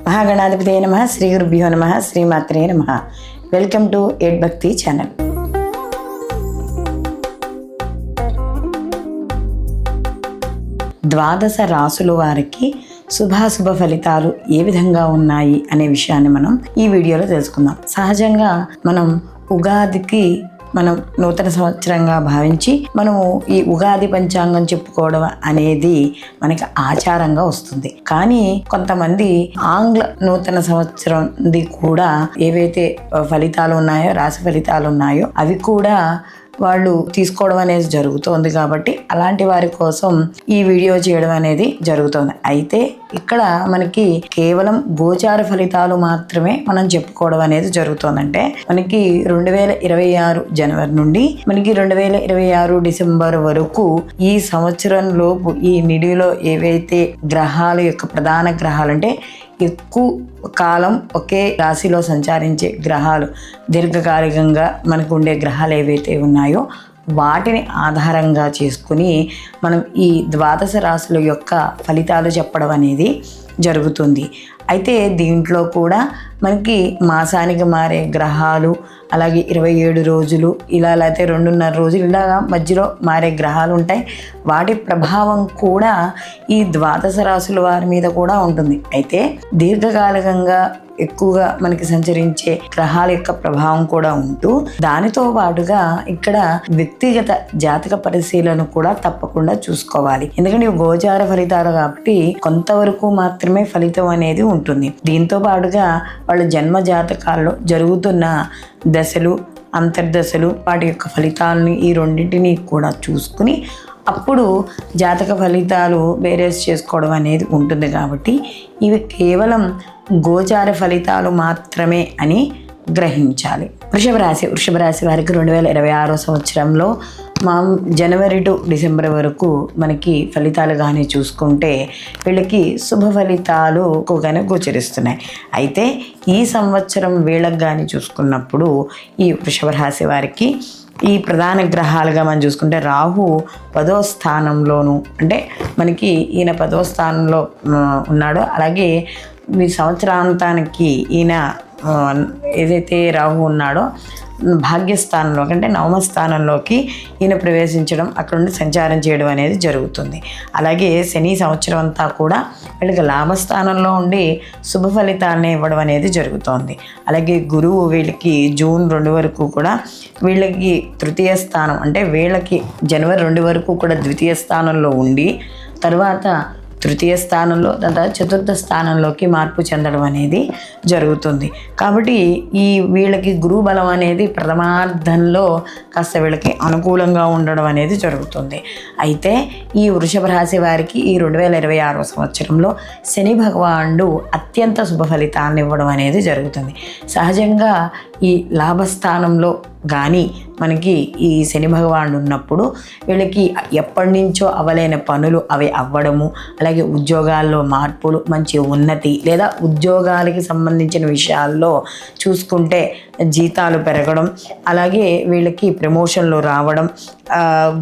మహాగణాధిపతే నమః. శ్రీ గురుభ్యో నమః. శ్రీమాత్రే నమః. వెల్కమ్ టు ఎడ్ భక్తి ఛానల్. ద్వాదశ రాసుల వారికి శుభాశుభ ఫలితాలు ఏ విధంగా ఉన్నాయి అనే విషయాన్ని మనం ఈ వీడియోలో తెలుసుకుందాం. సహజంగా మనం ఉగాదికి మనం నూతన సంవత్సరంగా భావించి మనము ఈ ఉగాది పంచాంగం చెప్పుకోవడం అనేది మనకి ఆచారంగా వస్తుంది. కానీ కొంతమంది ఆంగ్ల నూతన సంవత్సరంది కూడా ఏవైతే ఫలితాలు ఉన్నాయో, రాశి ఫలితాలు ఉన్నాయో అవి కూడా వాళ్ళు తీసుకోవడం అనేది జరుగుతోంది. కాబట్టి అలాంటి వారి కోసం ఈ వీడియో చేయడం అనేది జరుగుతుంది. అయితే ఇక్కడ మనకి కేవలం గోచార ఫలితాలు మాత్రమే మనం చెప్పుకోవడం అనేది జరుగుతుందంటే మనకి 2026 జనవరి నుండి మనకి 2026 డిసెంబర్ వరకు ఈ సంవత్సరం లోపు ఈ నిడిలో ఏవైతే గ్రహాలు యొక్క ప్రధాన గ్రహాలు అంటే ఎక్కువ కాలం ఒకే రాశిలో సంచరించే గ్రహాలు, దీర్ఘకాలికంగా మనకు ఉండే గ్రహాలు ఏవైతే ఉన్నాయో వాటిని ఆధారంగా చేసుకుని మనం ఈ ద్వాదశ రాశుల యొక్క ఫలితాలు చెప్పడం అనేది జరుగుతుంది. అయితే దీంట్లో కూడా మనకి మాసానికి మారే గ్రహాలు, అలాగే 27 రోజులు ఇలా, లేకపోతే 2.5 రోజులు ఇలాగా మధ్యలో మారే గ్రహాలు ఉంటాయి. వాటి ప్రభావం కూడా ఈ ద్వాదశ రాశుల వారి మీద కూడా ఉంటుంది. అయితే దీర్ఘకాలికంగా ఎక్కువగా మనకి సంచరించే గ్రహాల యొక్క ప్రభావం కూడా ఉంటూ దానితో పాటుగా ఇక్కడ వ్యక్తిగత జాతక పరిశీలన కూడా తప్పకుండా చూసుకోవాలి. ఎందుకంటే ఇవి గోచార ఫలితాలు కాబట్టి కొంతవరకు మాత్రమే ఫలితం అనేది ఉంటుంది. దీంతో పాటుగా వాళ్ళ జన్మ జాతకాల్లో జరుగుతున్న దశలు, అంతర్దశలు, వాటి యొక్క ఫలితాలని ఈ రెండింటినీ కూడా చూసుకుని అప్పుడు జాతక ఫలితాలు బేరేస్ చేసుకోవడం అనేది ఉంటుంది. కాబట్టి ఇవి కేవలం గోచార ఫలితాలు మాత్రమే అని గ్రహించాలి. వృషభ రాశి వారికి 2026 సంవత్సరంలో జనవరి టు డిసెంబర్ వరకు మనకి ఫలితాలు కానీ చూసుకుంటే వీళ్ళకి శుభ ఫలితాలు ఎక్కువగానే గోచరిస్తున్నాయి. అయితే ఈ సంవత్సరం వీళ్ళకి కానీ చూసుకున్నప్పుడు ఈ వృషభ రాశి వారికి ఈ ప్రధాన గ్రహాలుగా మనం చూసుకుంటే రాహు 10వ స్థానంలోను, అంటే మనకి ఈయన 10వ స్థానంలో ఉన్నాడో, అలాగే ఈ సంవత్సరాంతానికి ఈయన ఏదైతే రాహు ఉన్నాడో భాగ్యస్థానంలో అంటే 9వ స్థానంలోకి ఈయన ప్రవేశించడం, అక్కడ నుండి సంచారం చేయడం అనేది జరుగుతుంది. అలాగే శని సంవత్సరం అంతా కూడా వీళ్ళకి లాభస్థానంలో ఉండి శుభ ఫలితాలని ఇవ్వడం అనేది జరుగుతోంది. అలాగే గురువు వీళ్ళకి జూన్ 2 వరకు కూడా వీళ్ళకి తృతీయ స్థానం అంటే వీళ్ళకి జనవరి 2 వరకు కూడా ద్వితీయ స్థానంలో ఉండి తర్వాత తృతీయ స్థానంలో, దాని తర్వాత చతుర్థ స్థానంలోకి మార్పు చెందడం అనేది జరుగుతుంది. కాబట్టి ఈ వీళ్ళకి గురు బలం అనేది ప్రథమార్థంలో కాస్త వీళ్ళకి అనుకూలంగా ఉండడం అనేది జరుగుతుంది. అయితే ఈ వృషభ రాశి వారికి ఈ 2026 సంవత్సరంలో శని భగవానుడు అత్యంత శుభ ఫలితాలను ఇవ్వడం అనేది జరుగుతుంది. సహజంగా ఈ లాభస్థానంలో కానీ మనకి ఈ శని భగవానుడు ఉన్నప్పుడు వీళ్ళకి ఎప్పటి నుంచో అవ్వలేని పనులు అవి అవ్వడము, అలాగే ఉద్యోగాల్లో మార్పులు, మంచి ఉన్నతి లేదా ఉద్యోగాలకి సంబంధించిన విషయాల్లో చూసుకుంటే జీతాలు పెరగడం, అలాగే వీళ్ళకి ప్రమోషన్లు రావడం,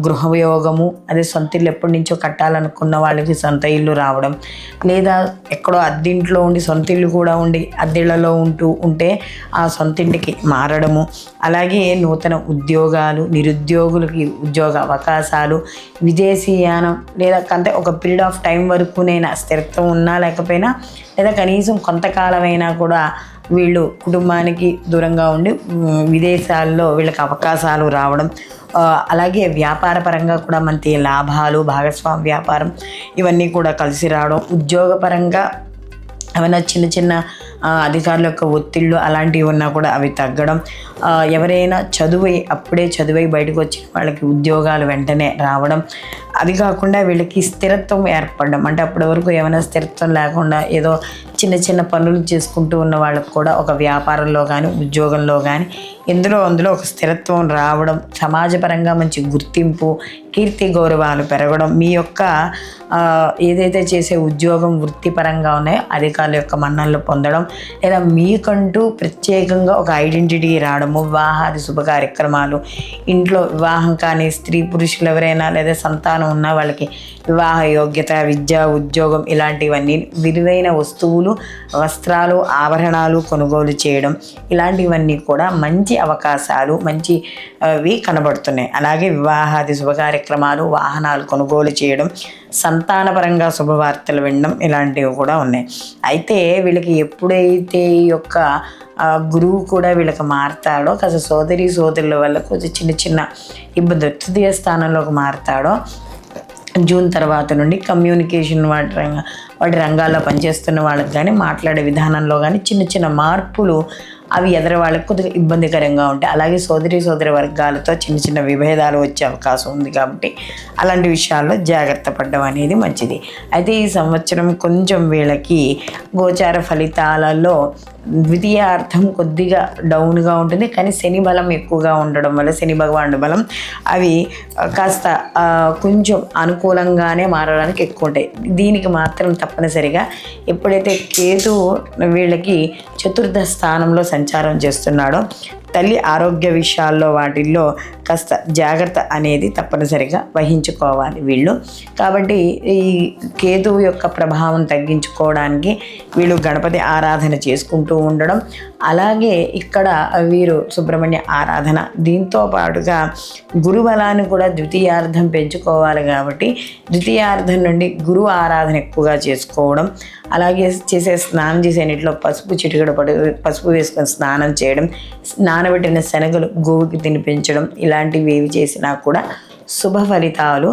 గృహయోగము, అదే సొంత ఇల్లు ఎప్పటి నుంచో కట్టాలనుకున్న వాళ్ళకి సొంత ఇల్లు రావడం, లేదా ఎక్కడో అద్దెంట్లో ఉండి సొంత ఇల్లు కూడా ఉండి అద్దెళ్లలో ఉంటే ఆ సొంత ఇంటికి మారడము, అలాగే నూతన ఉద్యోగాలు, నిరుద్యోగులకి ఉద్యోగ అవకాశాలు, విదేశీయానం లేదా అంటే ఒక పీరియడ్ ఆఫ్ టైం వరకునైనా స్థిరత్వం ఉన్నా లేకపోయినా లేదా కనీసం కొంతకాలమైనా కూడా వీళ్ళు కుటుంబానికి దూరంగా ఉండి విదేశాల్లో వీళ్ళకి అవకాశాలు రావడం, అలాగే వ్యాపార పరంగా కూడా మనకి లాభాలు, భాగస్వామ్య వ్యాపారం ఇవన్నీ కూడా కలిసి రావడం, ఉద్యోగపరంగా ఏమైనా చిన్న చిన్న అధికారుల యొక్క ఒత్తిళ్ళు అలాంటివి ఉన్నా కూడా అవి తగ్గడం, ఎవరైనా అప్పుడే చదువై బయటకు వచ్చిన వాళ్ళకి ఉద్యోగాలు వెంటనే రావడం, అది కాకుండా వీళ్ళకి స్థిరత్వం ఏర్పడడం, అంటే అప్పటి వరకు ఏమైనా స్థిరత్వం లేకుండా ఏదో చిన్న చిన్న పనులు చేసుకుంటూ ఉన్న వాళ్ళకు కూడా ఒక వ్యాపారంలో కానీ ఉద్యోగంలో కానీ అందులో ఒక స్థిరత్వం రావడం, సమాజపరంగా మంచి గుర్తింపు, కీర్తి గౌరవాలు పెరగడం, మీ యొక్క ఏదైతే చేసే ఉద్యోగం వృత్తిపరంగా ఉన్నాయో అధికారుల యొక్క మన్ననలు పొందడం, లేదా మీకంటూ ప్రత్యేకంగా ఒక ఐడెంటిటీ రావడము, వివాహాది శుభ కార్యక్రమాలు, ఇంట్లో వివాహం కానీ స్త్రీ పురుషులు ఎవరైనా లేదా సంతానం ఉన్న వాళ్ళకి వివాహ యోగ్యత, విద్య, ఉద్యోగం ఇలాంటివన్నీ, విలువైన వస్తువులు, వస్త్రాలు, ఆభరణాలు కొనుగోలు చేయడం ఇలాంటివన్నీ కూడా మంచి అవకాశాలు, మంచివి కనబడుతున్నాయి. అలాగే వివాహాది శుభ కార్యక్రమాలు, వాహనాలు కొనుగోలు చేయడం, సంతానపరంగా శుభవార్తలు వినడం ఇలాంటివి కూడా ఉన్నాయి. అయితే వీళ్ళకి ఎప్పుడైతే ఈ యొక్క గురువు కూడా వీళ్ళకి మారుతాడో, కాస్త సోదరుల వల్ల కొంచెం చిన్న చిన్న ఇబ్బంది, తృతీయ స్థానంలోకి మారుతాడో జూన్ తర్వాత నుండి కమ్యూనికేషన్ వాటి రంగాల్లో పనిచేస్తున్న వాళ్ళకి కానీ, మాట్లాడే విధానంలో కానీ చిన్న చిన్న మార్పులు అవి ఎదురు వాళ్ళకి కొద్దిగా ఇబ్బందికరంగా ఉంటాయి. అలాగే సోదరి వర్గాలతో చిన్న చిన్న విభేదాలు వచ్చే అవకాశం ఉంది. కాబట్టి అలాంటి విషయాల్లో జాగ్రత్త పడడం అనేది మంచిది. అయితే ఈ సంవత్సరం కొంచెం వీళ్ళకి గోచార ఫలితాలలో ద్వితీయార్థం కొద్దిగా డౌన్గా ఉంటుంది. కానీ శని బలం ఎక్కువగా ఉండడం వల్ల, శని భగవానుడి బలం అవి కాస్త కొంచెం అనుకూలంగానే మారడానికి ఎక్కువ ఉంటాయి. దీనికి మాత్రం తప్పనిసరిగా ఎప్పుడైతే కేతువు వీళ్ళకి చతుర్థ స్థానంలో సంచారం చేస్తున్నాడో, తల్లి ఆరోగ్య విషయాల్లో వాటిల్లో కాస్త జాగ్రత్త అనేది తప్పనిసరిగా వహించుకోవాలి వీళ్ళు. కాబట్టి ఈ కేతువు యొక్క ప్రభావం తగ్గించుకోవడానికి వీళ్ళు గణపతి ఆరాధన చేసుకుంటూ ఉండడం, అలాగే ఇక్కడ వీరు సుబ్రహ్మణ్య ఆరాధన, దీంతో పాటుగా గురుబలాన్ని కూడా ద్వితీయార్థం పెంచుకోవాలి. కాబట్టి ద్వితీయార్థం నుండి గురువు ఆరాధన ఎక్కువగా చేసుకోవడం, అలాగే స్నానం చేసే నీటిలో పసుపు వేసుకొని స్నానం చేయడం, నానబెట్టిన శనగలు గోవుకి తినిపించడం, ఇలాంటివి ఏవి చేసినా కూడా శుభ ఫలితాలు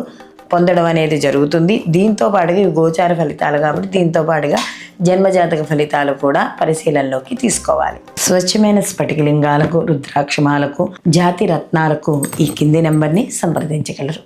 పొందడం అనేది జరుగుతుంది. దీంతో పాటుగా ఇవి గోచార ఫలితాలు కాబట్టి దీంతో పాటుగా జన్మజాతక ఫలితాలు కూడా పరిశీలనలోకి తీసుకోవాలి. స్వచ్ఛమైన స్ఫటికలింగాలకు, రుద్రాక్షమాలకు, జాతి రత్నాలకు ఈ కింది నెంబర్ని సంప్రదించగలరు.